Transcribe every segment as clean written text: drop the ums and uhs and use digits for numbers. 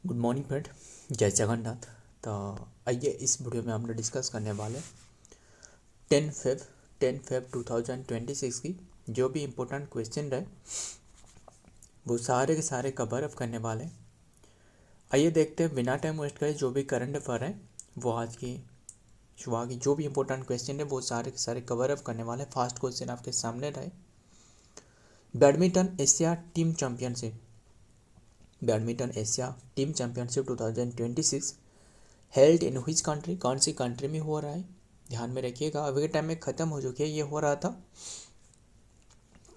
Good morning friend, जय जगन्नाथ। तो आइए इस वीडियो में हम लोग डिस्कस करने वाले 10 फेब 2026 की जो भी इम्पोर्टेंट क्वेश्चन रहे वो सारे के सारे कवर अप करने वाले हैं। आइए देखते हैं बिना टाइम वेस्ट करे जो भी करंट अफेयर है वो आज की सुबह की जो भी इम्पोर्टेंट क्वेश्चन है वो सारे के सारे कवर अप करने वाले। फर्स्ट क्वेश्चन आपके सामने रहे, badminton Asia team championship 2026 held in which country, कौन सी कंट्री में हो रहा है। ध्यान में रखिएगा, अभी के टाइम में ख़त्म हो चुकी है। ये हो रहा था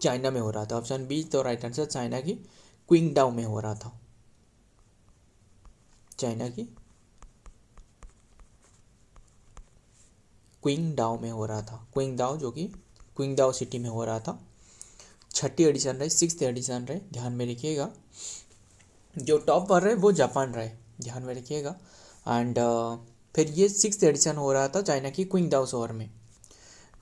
चाइना में हो रहा था। ऑप्शन बी तो राइट आंसर चाइना की क्विंगडाओ में हो रहा था। चाइना की क्विंगडाओ में हो रहा था। क्विंगडाओ जो कि क्विंगडाओ सिटी में हो रहा था। छठी एडिशन रहे, 6th एडिशन रहे। ध्यान में रखिएगा, जो टॉप पर रहे वो जापान रहे। ध्यान में रखिएगा। एंड फिर ये 6th एडिशन हो रहा था चाइना की क्विंगडाओ शहर में।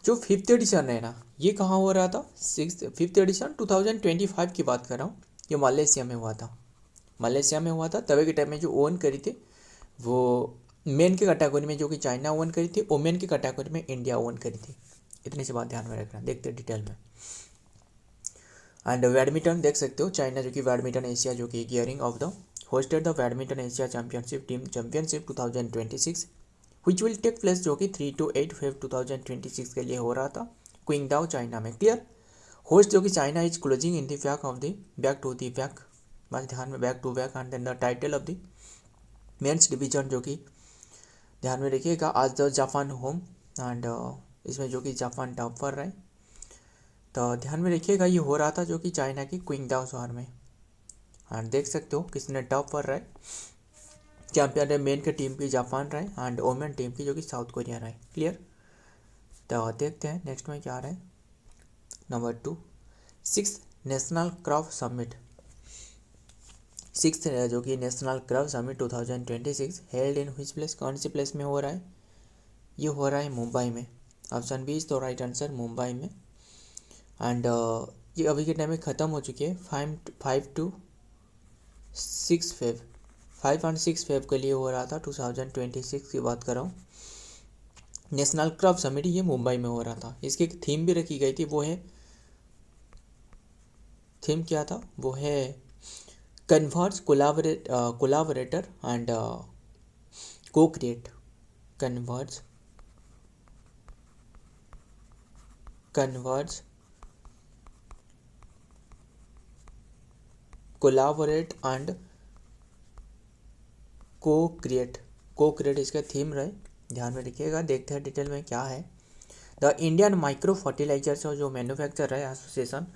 जो 5th एडिशन है ना, ये कहाँ हो रहा था? 5th एडिशन 2025 की बात कर रहा हूँ। ये मलेशिया में हुआ था। मलेशिया में हुआ था। तभी के टाइम में जो ओन करी थी वो मेन के कैटेगरी में जो कि चाइना ओन करी थी, वोमेन की कैटेगरी में इंडिया ओन करी थी। इतनी सी बात ध्यान में रखना। देखते हैं डिटेल में। एंड बैडमिंटन देख सकते हो, चाइना जो कि बैडमिंटन एशिया जो कि gearing off the hosted the badminton Asia championship team championship 2026 which will take place जो कि 3 to 8 फेब 2026 के लिए हो रहा था क्विंगडाओ चाइना में। क्लियर। होस्ट जो कि China is closing in the back of the back to the back, बस ध्यान में back to back. And then the title of the men's division जो कि ध्यान में रखिएगा आज द जापान होम। एंड इसमें जो कि जापान टॉप पर रहे। तो ध्यान में रखिएगा, ये हो रहा था जो कि चाइना की क्विंगडाओ शहर में। एंड देख सकते हो किसने टॉप पर रहे। चैंपियन रहे मेन के टीम की जापान रहे एंड वोमेन टीम की जो कि साउथ कोरिया रहे। क्लियर। तो देखते हैं नेक्स्ट में क्या रहे। Number 2, 6th national crop summit. 6th जो कि national crop summit 2026 held in which place, कौन सी प्लेस में हो रहा है? ये हो रहा है मुंबई में। ऑप्शन बी इज तो राइट आंसर मुंबई में। एंड ये अभी के टाइम में ख़त्म हो चुकी है। 5 to 6 फेब 5 and 6 फेब के लिए हो रहा था। 2026 की बात कर रहा हूँ। नेशनल क्रॉप समिट ये मुंबई में हो रहा था। इसकी एक थीम भी रखी गई थी, वो है, थीम क्या था? वो है कन्वर्ज कोलाबरेटर एंड को क्रिएट। कन्वर्ज कोलाबोरेट एंड को क्रिएट इसका थीम रहे। ध्यान में रखिएगा। देखते हैं डिटेल में क्या है। द इंडियन माइक्रो फर्टिलाइजर्स जो मैन्युफैक्चर है एसोसिएशन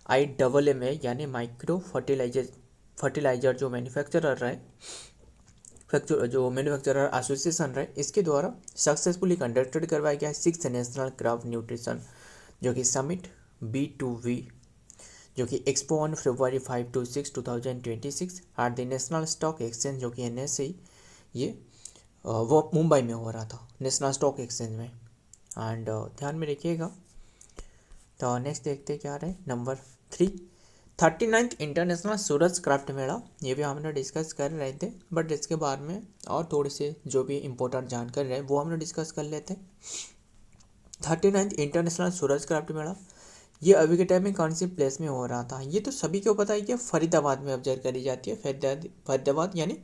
IAAMA यानी माइक्रो फर्टिलाइजर जो मैन्युफैक्चरर रहे, जो मैन्युफैक्चरर एसोसिएशन रहे, इसके द्वारा सक्सेसफुली कंडक्टेड करवाया गया 6th नेशनल क्रॉप न्यूट्रिशन जो कि समिट B2V जो कि expo on February 5 to 6 2026 at the national stock exchange जो कि NSE, ये वो मुंबई में हो रहा था नेशनल स्टॉक एक्सचेंज में। एंड ध्यान में रखिएगा। तो नेक्स्ट देखते क्या रहे। नंबर 3, 39th इंटरनेशनल सूरज क्राफ्ट मेला। ये भी हमने डिस्कस कर रहे थे, बट इसके बारे में और थोड़ी से जो भी इम्पोर्टेंट जानकारी रहे वो हमने डिस्कस कर लेते। 39th इंटरनेशनल सूरज क्राफ्ट मेला ये अभी के टाइम में कौन सी प्लेस में हो रहा था? ये तो सभी को पता है कि फरीदाबाद में ऑब्जर्व करी जाती है। फरीदाबाद यानी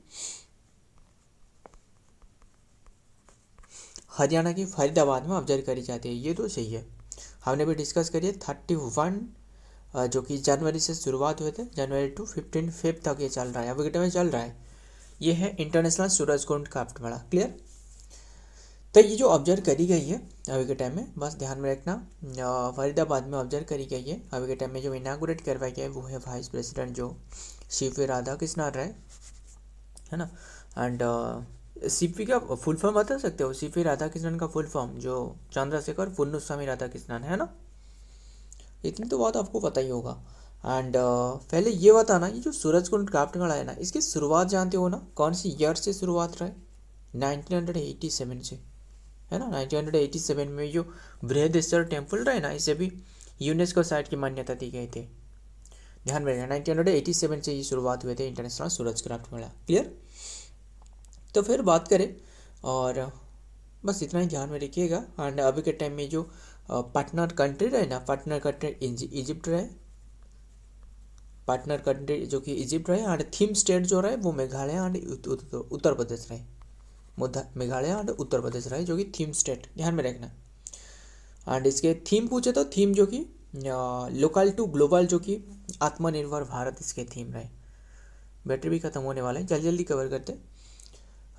हरियाणा की फरीदाबाद में ऑब्जर्व करी जाती है। ये तो सही है, हमने भी डिस्कस करी है। 31 जो कि जनवरी से शुरुआत हुए थे, जनवरी टू 15 फेब तक ये चल रहा है, अभी के टाइम में चल रहा है। ये है इंटरनेशनल सूरजकुंड क्राफ्ट मेला। क्लियर। तो ये जो ऑब्जर्व करी गई है अभी के टाइम में, बस ध्यान में रखना, फरीदाबाद में ऑब्जर्व करी गई है। अभी के टाइम में जो इनागुरेट करवाया गया है वो है वाइस प्रेसिडेंट जो CP राधाकृष्णन रहे, है ना। एंड CP का फुल फॉर्म बता सकते हो? CP राधाकृष्णन का फुल फॉर्म जो चंद्रशेखर पुन्नुस्वामी राधाकृष्णन है ना। इतनी तो बात आपको पता ही होगा। एंड पहले ये बताना, ये जो सूरजकुंड क्राफ्ट मेला है ना, इसकी शुरुआत जानते हो ना? कौन सी ईयर से शुरुआत रहे? 1987 से, है ना। 1987 में जो बृहदेश्वर टेम्पल रहे ना, इसे भी यूनेस्को साइट की मान्यता दी गई थी। ध्यान में रखना 1987 से ये शुरुआत हुए थे इंटरनेशनल सूरज क्राफ्ट मेला। क्लियर। तो फिर बात करें और बस इतना ही ध्यान में रखिएगा। एंड अभी के टाइम में जो पार्टनर कंट्री रहे ना, पार्टनर कंट्री इजिप्ट रहे, पार्टनर कंट्री जो कि इजिप्ट रहे, एंड थीम स्टेट जो रहे वो मेघालय एंड उत्तर प्रदेश रहे, मेघालय एंड उत्तर प्रदेश रहे जो कि थीम स्टेट, ध्यान में रखना। एंड इसके थीम पूछे तो थीम जो कि लोकल टू ग्लोबल जो कि आत्मनिर्भर भारत इसके थीम रहे। बैटरी भी खत्म होने वाला है, जल्दी जल्दी कवर करते।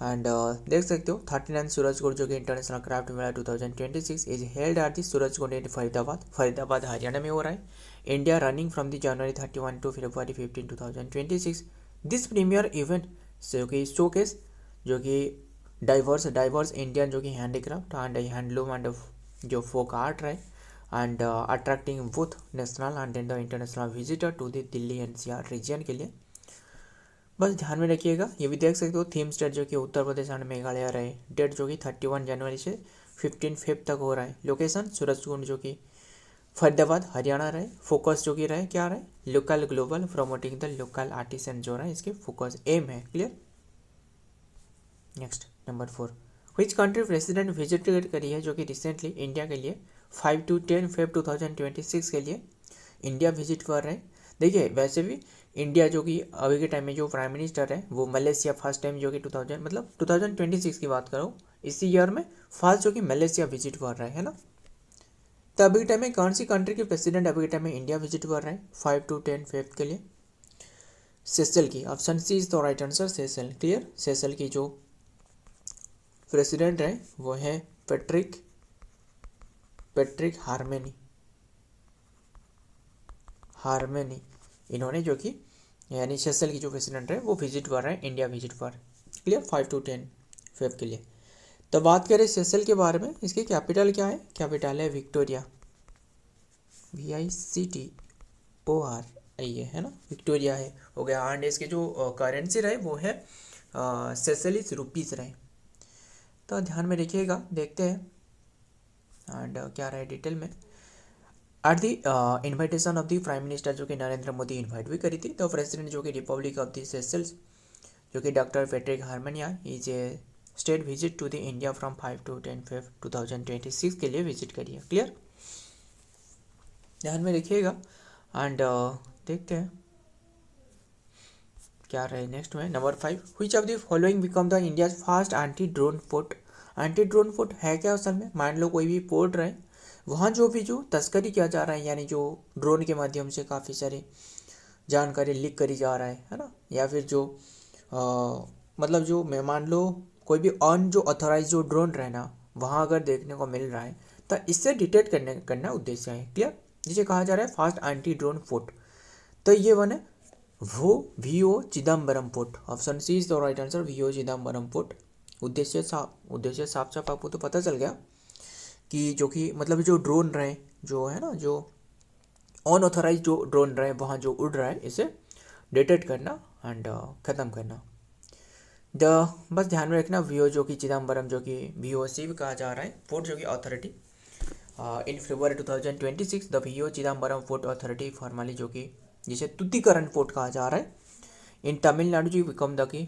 एंड देख सकते हो 39 सूरजकुंड जो कि international craft mela 2026 is held at the Surajkund in Faridabad Haryana में हो रहा है। India running from the January 31 to February 15 2026। This premier event जो कि शोकेस जो कि डाइवर्स इंडियन जो कि हैंडीक्राफ्ट एंड हैंडलूम एंड जो फोक आर्ट रहे, and attracting both national and international visitor to the Delhi NCR region के लिए। बस ध्यान में रखिएगा। ये भी देख सकते हो थीम स्टेट जो कि उत्तर प्रदेश एंड मेघालय रहे। डेट जो कि 31 जनवरी से 15 फेब तक हो रहा है। लोकेशन सूरजकुंड जो कि फरीदाबाद हरियाणा रहे। फोकस जो कि रहे क्या रहे, local global promoting the local artisan जो रहे इसके फोकस एम है। Clear. Next number 4, which country president visit करी है जो कि रिसेंटली इंडिया के लिए 5 to 10 फेब 2026 के लिए इंडिया विजिट कर रहे हैं। देखिए वैसे भी इंडिया जो कि अभी के टाइम में जो प्राइम मिनिस्टर है वो मलेशिया फर्स्ट टाइम जो कि 2026 की बात करो, इसी ईयर में फर्स्ट जो कि मलेशिया विजिट कर रहा है ना। तो अभी के टाइम में कौन सी कंट्री के प्रेसिडेंट अभी के टाइम में इंडिया विजिट कर रहे हैं 5 to 10 फेब के लिए? सेशल की। Option C is the right answer, Seychelles. Clear. Seychelles की जो प्रेसिडेंट है वो है पैट्रिक हार्मेनी। इन्होंने जो कि यानी सेशल की जो प्रेसिडेंट है वो विजिट कर रहे हैं इंडिया विजिट पर। क्लियर। 5 to 10 फेब के लिए। तो बात करें सेशल के बारे में, इसकी कैपिटल क्या है? कैपिटल है विक्टोरिया, VICTORIA है ना, विक्टोरिया है हो गया। एंड इसके जो करेंसी रहे वो है सेशलिस रुपीस रहे। तो ध्यान में रखिएगा। देखते हैं एंड क्या रहे डिटेल में। At the invitation of the prime minister जो कि नरेंद्र मोदी इन्वाइट भी करी थी, तो प्रेसिडेंट जो कि रिपब्लिक ऑफ द सेशल्स जो कि doctor Patrick Herminie is a state visit to the India from 5 to 10 Feb 2026 के लिए विजिट करिए। क्लियर। ध्यान में रखिएगा। एंड देखते हैं क्या रहे नेक्स्ट में। Number 5, which of the following become the India first anti drone port? Anti drone port है क्या असल में? मान लो कोई भी पोर्ट रहे, वहाँ जो भी जो तस्करी किया जा रहा है, यानी जो ड्रोन के माध्यम से काफ़ी सारी जानकारी लीक करी जा रहा है ना, या फिर जो मतलब जो मैं मान लो कोई भी जो ऑथोराइज जो ड्रोन रहे ना, वहाँ अगर देखने को मिल रहा है तो इससे डिटेक्ट करना उद्देश्य है। क्लियर। जिसे कहा जा रहा है फास्ट एंटी ड्रोन पोर्ट। तो ये वन है वो VO Chidambaram port. Option C is the right answer, VO Chidambaram port. उद्देश्य साफ आपको तो पता चल गया कि जो कि मतलब जो ड्रोन रहे जो है ना, जो अनऑथराइज जो ड्रोन रहे वहाँ जो उड़ रहा है इसे डिटेक्ट करना एंड ख़त्म करना। बस ध्यान में रखना VO जो कि चिदम्बरम जो कि VOC भी कहा जा रहा है पोर्ट जो कि authority in February 2026 the VO Chidambaram port authority formally जो कि जिसे तुतीकरण पोर्ट कहा जा रहा है इन तमिलनाडु जो become the key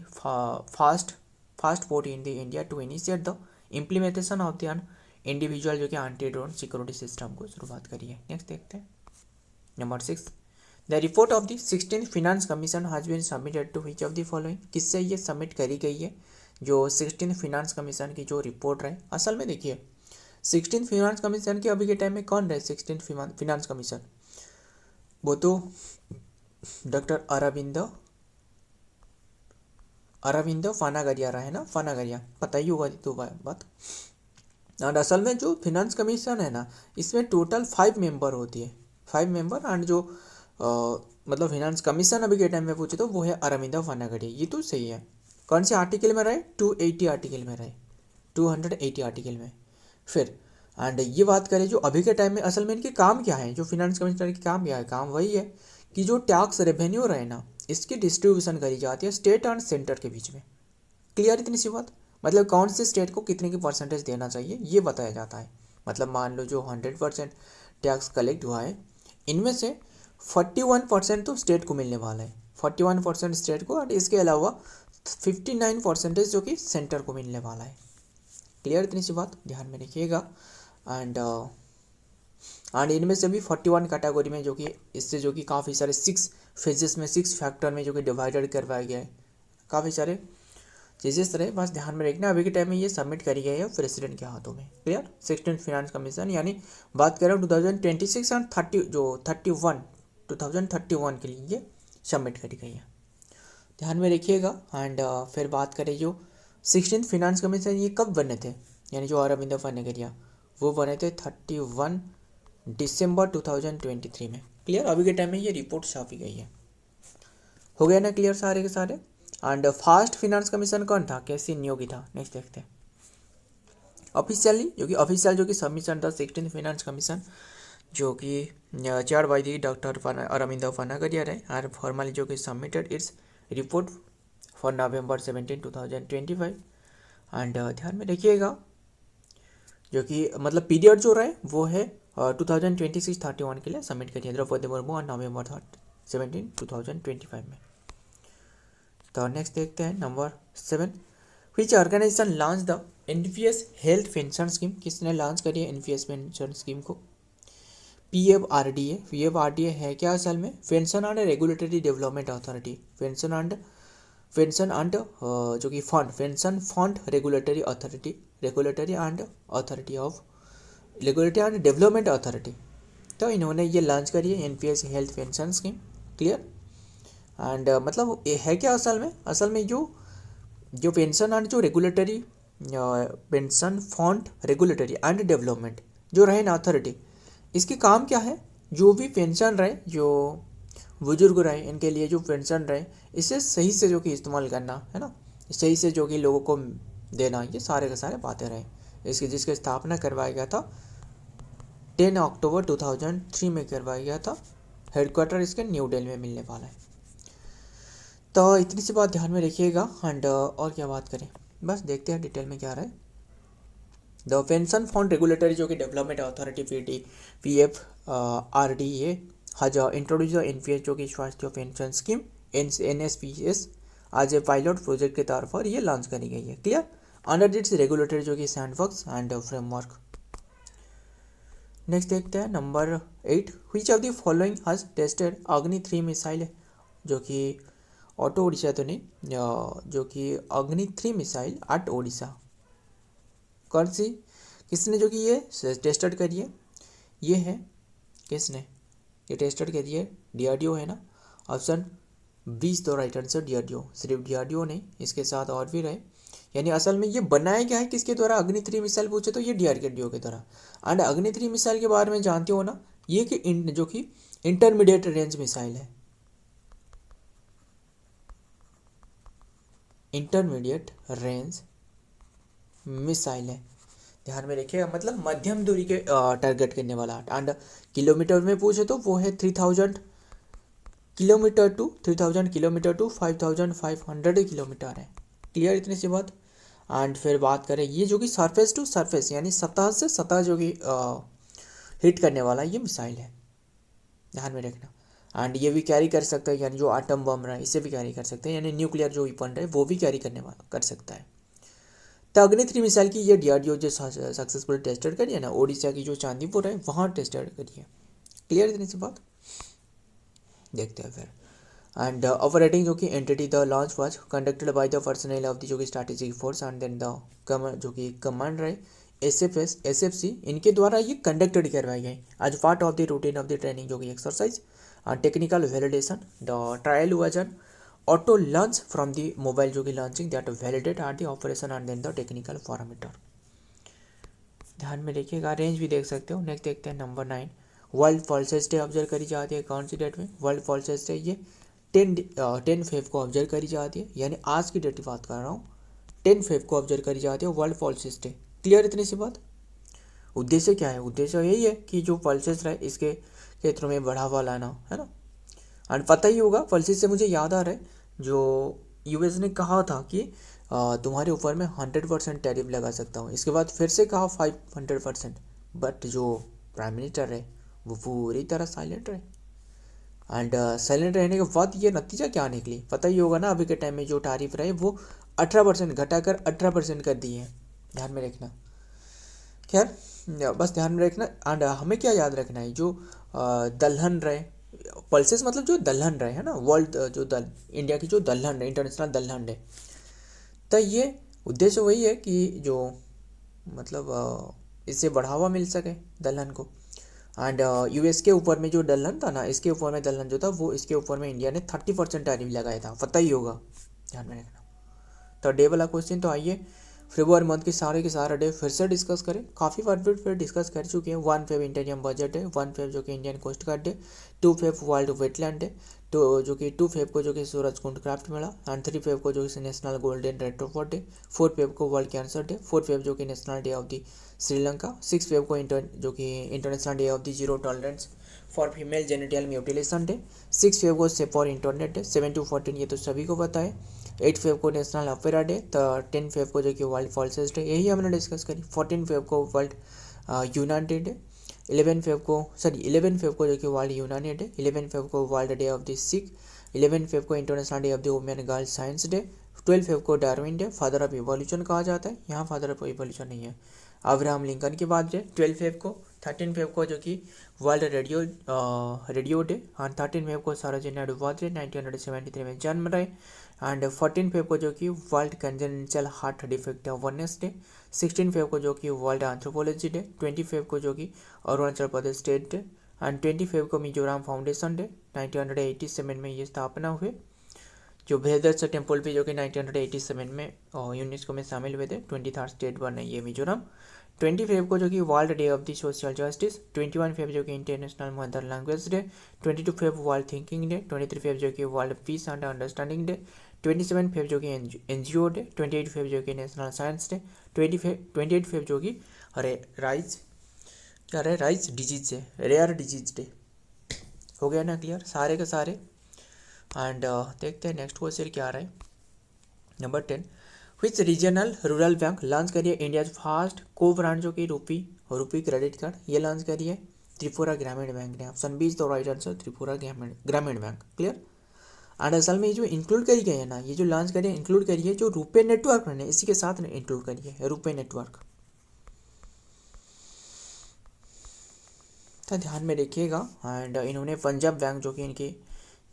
fast port in the India to initiate the implementation of the individual जो कि एंटी ड्रोन सिक्योरिटी सिस्टम को शुरुआत करी है। नेक्स्ट देखते हैं number 6, the report of the 16th finance commission has been submitted to which of the following? किससे ये सबमिट करी गई है जो 16th फिनांस कमीशन की जो रिपोर्ट रहे? असल में देखिए 16th फिनांस कमीशन के अभी के टाइम में कौन रहे 16th फिनांस कमीशन? वो तो डॉक्टर अरविंदो फानागरिया रहा है ना, फानागरिया पता ही होगा तो बात। और असल में जो फिनांस कमीशन है ना, इसमें टोटल 5 मेंबर होती है, 5 मेंबर। एंड जो मतलब फिनांस कमीशन अभी के टाइम में पूछे तो वो है अरविंदो फानागरिया। ये तो सही है। कौन से आर्टिकल में रहे? 280 आर्टिकल में रहे, 280 आर्टिकल में। फिर एंड ये बात करें जो अभी के टाइम में असल में इनके काम क्या है, जो फिनांस कमिश्नर के काम क्या है? काम वही है कि जो टैक्स रेवेन्यू रहे ना, इसकी डिस्ट्रीब्यूशन करी जाती है स्टेट एंड सेंटर के बीच में। क्लियर इतनी सी बात? मतलब कौन से स्टेट को कितने की परसेंटेज देना चाहिए ये बताया जाता है। मतलब मान लो जो 100% टैक्स कलेक्ट हुआ है, इनमें से 41% तो स्टेट को मिलने वाला है, 41% स्टेट को, और इसके अलावा 59% जो कि सेंटर को मिलने वाला है। क्लियर इतनी सी बात ध्यान में रखिएगा। एंड इनमें से भी 41 कैटेगरी में जो कि इससे जो कि काफ़ी सारे 6 फेजेस में 6 फैक्टर में जो कि डिवाइडेड करवाया गया है, काफ़ी सारे चीज़ें रहे, बस ध्यान में रखना। अभी के टाइम में ये सबमिट करी गई है प्रेसिडेंट के हाथों में। क्लियर, 16th फाइनेंस कमीशन, यानी बात करें 2026 एंड 2031 के लिए ये सबमिट करी गई है, ध्यान में रखिएगा। एंड फिर बात करें जो 16th फाइनेंस कमीशन ये कब बने थे, यानी जो अरविंद वनेकरिया वो बने थे 31 दिसंबर 2023 में। क्लियर, अभी के टाइम में ये रिपोर्ट छापी गई है। हो गया ना क्लियर सारे के सारे। एंड फर्स्ट फाइनेंस कमीशन कौन था, कैसी नियोगी था, नेक्स्ट देखते हैं। ऑफिशियली जो कि सबमिशन था 16th फाइनेंस कमीशन, जो कि chair by the doctor Arvind Panagariya रहे, और फॉर्मली जो कि submitted its report for November 17, 2025। And ध्यान में रखिएगा जो कि मतलब पीरियड जो रहे वो है 2026-31 के लिए सबमिट करिए द्रौपदी मुर्मू और नवंबर 17, 2025 में। तो नेक्स्ट देखते हैं number 7, which organisation launch the NPS health pension scheme, किसने लॉन्च करी है एनपीएस पेंशन स्कीम को, पीएफआरडीए है क्या असल में, pension and regulatory development authority, pension and जो कि fund, pension fund regulatory and development authority. तो इन्होंने ये लॉन्च करी है NPS health pension scheme. Clear, and मतलब ये है क्या असल में जो पेंशन एंड जो regulatory pension fund regulatory and development जो रहे ना अथॉरिटी, इसके काम क्या है, जो भी पेंशन रहे, जो बुजुर्ग रहे, इनके लिए जो पेंशन रहे, इसे सही से जो कि इस्तेमाल करना है ना, सही से जो कि लोगों को देना, ये सारे के सारे बातें रहे। जिसकी स्थापना करवाया गया था 10 अक्टूबर 2003 में करवाया गया था। हेडक्वार्टर इसके न्यू दिल्ली में मिलने वाला है। तो इतनी सी बात ध्यान में रखिएगा। एंड और क्या बात करें, बस देखते हैं डिटेल में क्या रहा है। द पेंशन फंड रेगुलेटरी जो कि development authority PFRDA has introduced the NPS जो कि स्वास्थ्य पेंशन स्कीम NSPS आज ए पायलट प्रोजेक्ट के तौर पर ये लॉन्च करी गई है। क्लियर, अंडर दिट्स रेगुलेटरी जो कि सैंडबॉक्स एंड फ्रेमवर्क। नेक्स्ट देखते हैं number 8, which of the following has tested अग्नि 3 मिसाइल, जो कि ऑटो ओडिशा तो नहीं, जो कि अग्नि 3 मिसाइल एट ओडिशा, कौन सी, किसने जो कि ये टेस्टेड करी है, ये है किसने ये टेस्टेड करी है, डीआरडीओ है ना, ऑप्शन 20 तो राइट आंसर डीआरडीओ, सिर्फ डीआरडीओ नहीं, इसके साथ और भी रहे, यानी असल में ये बनाया गया है किसके द्वारा, अग्नि 3 मिसाइल पूछे तो ये डीआरडीओ के द्वारा। एंड अग्नि 3 मिसाइल के बारे में जानते हो ना, ये कि जो कि इंटरमीडिएट रेंज मिसाइल है, इंटरमीडिएट रेंज मिसाइल है, ध्यान में रखिएगा, मतलब मध्यम दूरी के टारगेट करने वाला। एंड किलोमीटर में पूछे तो वो है 3000 किलोमीटर टू 5500 किलोमीटर है। क्लियर इतनी सी बात। एंड फिर बात करें ये जो कि सरफेस टू सरफेस यानी सतह से सतह जो कि हिट करने वाला ये मिसाइल है, ध्यान में रखना। एंड ये भी कैरी कर सकता है, यानी जो आटम बम रहा है इसे भी कैरी कर सकते हैं, यानी न्यूक्लियर जो वेपन रहे वो भी कैरी कर सकता है। तो अग्नि 3 मिसाइल की ये डीआरडीओ जो सक्सेसफुल टेस्टेड करी है ना, ओडिशा की जो चांदीपुर है वहाँ टेस्टेड करी है। क्लियर इतनी सी बात, देखते हैं फिर। एंड ऑपरेटिंग जो कि entity the launch was conducted by the personnel of the जो कि strategic force and then the जो कि कमांड रहे SFC, इनके द्वारा ये कंडक्टेड करवाई गई as part of the routine of the training जो कि exercise and technical validation. The trial was an auto launch from the mobile जो कि launching that validate at the operation and then the technical parameter, ध्यान में रखिएगा। Range भी देख सकते हो। नेक्स्ट देखते हैं number 9, world pulses day observe करी जाती है कौन सी डेट में, वर्ल्ड पल्सेस डे ये 10 फेब को ऑब्जर्व करी जाती है, यानी आज की डेट की बात कर रहा हूँ, 10 फेब को ऑब्जर्व करी जाती है वर्ल्ड पल्सेस डे। क्लियर इतनी सी बात। उद्देश्य क्या है, उद्देश्य यही है कि जो पल्सेस रहे इसके क्षेत्रों में बढ़ावा लाना है ना। और पता ही होगा पल्सेस से मुझे याद आ रहा है जो यूएस ने कहा था कि तुम्हारे ऊपर मैं 100% टैरिफ लगा सकता हूँ, इसके बाद फिर से कहा 500%, बट जो प्राइम मिनिस्टर रहे वो पूरी तरह साइलेंट रहे। एंड साइलेंट रहने के बाद ये नतीजा क्या निकली पता ही होगा ना, अभी के टाइम में जो तारीफ रहे वो 18% घटाकर 18% कर दिए हैं, ध्यान में रखना। खैर बस ध्यान में रखना। एंड हमें क्या याद रखना है, जो दलहन रहे, पल्सेस मतलब जो दलहन रहे है ना, वर्ल्ड जो इंडिया की जो दलहन है, इंटरनेशनल दलहन है, तो ये उद्देश्य वही है कि जो मतलब इससे बढ़ावा मिल सके दलहन को। एंड यूएस के ऊपर में जो दलहन था ना, इसके ऊपर में दलहन जो था वो इसके ऊपर में इंडिया ने 30% टैरिफ लगाया था, पता ही होगा, ध्यान में रखना। तो डे वाला क्वेश्चन तो आइए फरवरी मंथ के सारे डे फिर से डिस्कस करें। काफ़ी बार फिर डिस्कस कर चुके हैं। 1 फेब इंडियन बजट है, 1 फेब जो कि इंडियन कोस्ट गार्ड है, 2 फेब वर्ल्ड वेटलैंड है, तो जो कि 2 फेब को जो कि Surajkund craft mela, and 3 Feb को जो कि national golden retriever day, 4 Feb को वर्ल्ड कैंसर डे, 4 फेब जो कि national day of the Sri Lanka, 6 Feb को जो कि international day of the zero tolerance for female genital mutilation day, 6 Feb को safe for internet day, 7 to 14 ये तो सभी को पता है, 8 फेब को नेशनल अपेरा डे, तो 10 फेब को जो कि वर्ल्ड फॉल्सेस डे, यही हमने डिस्कस करी। 14 फेब को वर्ल्ड यूनानी डे, 11 फेब को जो कि वर्ल्ड यूनानी डे, 11 फेब को world day of the sick, 11 Feb को international day of the women girls science day, 12 Feb को Darwin day, father of evolution कहा जाता है, यहाँ फादर ऑफ इवोल्यूशन नहीं है, अब्राहम लिंकन की बात है। 12 फेब को 13 फेब को जो कि वर्ल्ड रेडियो डे, और 13 फेब को सरोजिनी नायडू बर्थ डे, 1973 में जन्म रहे, एंड 14 फेब को जो कि world congenital heart defect awareness day, 16 Feb को जो कि वर्ल्ड एंथ्रोपोलॉजी डे, 20 फेब को जो कि Arunachal Pradesh state day, and 20 Feb को मिजोरम फाउंडेशन डे, 1987 में ये स्थापना हुए। जो बृहदर्श टेम्पल भी जो कि 1987 में यूनेस्को में शामिल हुए थे, 23rd स्टेट बने ये मिजोरम। 20 फेब को जो कि world day of the social justice, 21 Feb जो कि international mother language day, 22 Feb world thinking day, 23 Feb जो कि world peace and understanding day, 27 Feb जो कि एनजीओ डे, 28 फेब जो कि नेशनल साइंस डे, 28 फेब जो कि राइज डिजीज है, रेयर डिजीज डे। हो गया ना क्लियर सारे के सारे। एंड देखते हैं नेक्स्ट क्वेश्चन क्या रहा है। Number 10, which regional rural bank launch करिए इंडिया फर्स्ट को ब्रांड जो कि रुपी क्रेडिट कार्ड, ये लॉन्च करिए त्रिपुरा ग्रामीण बैंक ने। Option B is the right answer, Tripura Gramin bank. Clear. And असल में ये जो इंक्लूड करी गई है ना, ये जो लॉन्च करिए इंक्लूड करिए जो रुपे नेटवर्क ने, इसी के साथ इंक्लूड करिए रुपे नेटवर्क। तो ध्यान में रखिएगा। एंड इन्होंने पंजाब बैंक जो कि इनकी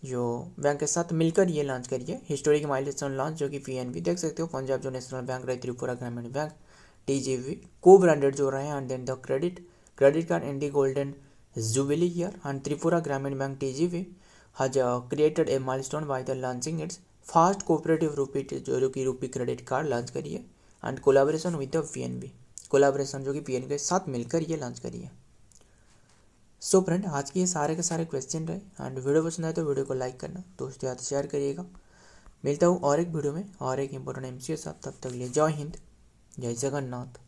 जो बैंक के साथ मिलकर ये लॉन्च करिए हिस्टोरिक माइलस्टोन लॉन्च, जो कि पीएनबी देख सकते हो, पंजाब जो नेशनल बैंक रहे, त्रिपुरा ग्रामीण बैंक, टीजीवी को ब्रांडेड जो रहे, and then the credit card in the golden jubilee year, and Tripura Gramin bank TGB has created a milestone by the launching its fast cooperative rupee credit card launch करिए, and collaboration with the PNB, collaboration जो कि PNB के साथ मिलकर ये launch करिए। So friend आज के ये सारे के सारे क्वेश्चन रहे। एंड वीडियो पसंद आए तो वीडियो को लाइक करना, दोस्तों याद शेयर करिएगा। मिलता हूँ और एक वीडियो में और एक इंपॉर्टेंट एमसीक्यू के साथ, तब तक लिए जय हिंद, जय जगन्नाथ।